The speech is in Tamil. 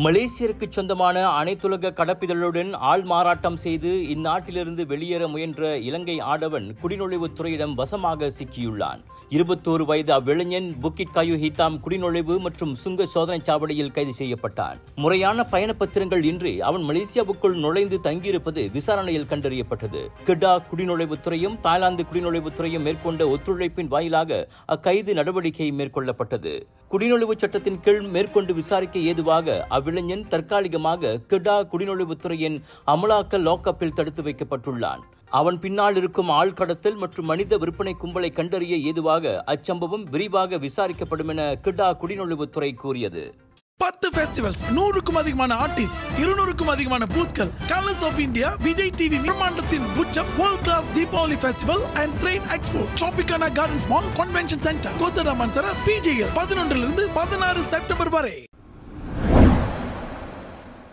மலேசியருக்கு சொந்தமான அனைத்துலக கடப்பிதழுடன் ஆள் மாறாட்டம் செய்து இந்நாட்டிலிருந்து வெளியேற முயன்ற இலங்கை ஆடவன் குடிநுழைவுத்துறையிடம் வசமாக சிக்கியுள்ளான். 21 வயது அவ்விளைஞன் புக்கிட் காயு ஹித்தாம் குடிநுழைவு மற்றும் சுங்க சோதனை சாவடியில் கைது செய்யப்பட்டான். முறையான பயணப்பத்திரங்கள் இன்றி அவன் மலேசியாவுக்குள் நுழைந்து தங்கியிருப்பது விசாரணையில் கண்டறியப்பட்டது. கிடா குடிநுழைவுத்துறையும் தாய்லாந்து குடிநுழைவுத்துறையும் மேற்கொண்ட ஒத்துழைப்பின் வாயிலாக அக்கைது நடவடிக்கை மேற்கொள்ளப்பட்டது. குடிநுழைவு சட்டத்தின் கீழ் மேற்கொண்டு விசாரிக்க ஏதுவாக அவ்விளைஞன் தற்காலிகமாக கிடா குடிநுழைவுத்துறையின் அமலாக்க லாக்அப்பில் தடுத்து வைக்கப்பட்டுள்ளான். அவன் பின்னால் இருக்கும் ஆழ்கடத்தல் மற்றும் மனித விற்பனை கும்பலை கண்டறிய ஏதுவாக அச்சம்பவம் விரிவாக விசாரிக்கப்படும் என கிடா குடிநுழைவுத்துறை கூறியது. 10 ஃபெஸ்டிவல்ஸ், 100க்கும் அதிகமான ஆர்டிஸ்ட், 200க்கும் அதிகமான பூத்கள், Colors of India, Vijay TV பிரம்மாண்டத்தின் உச்சம், world class Deepavali festival and train expo, Tropicana gardens mall, convention centre, கோத்தராமன் சர, PGL 11 இருந்து 16 செப்டம்பர் வரை.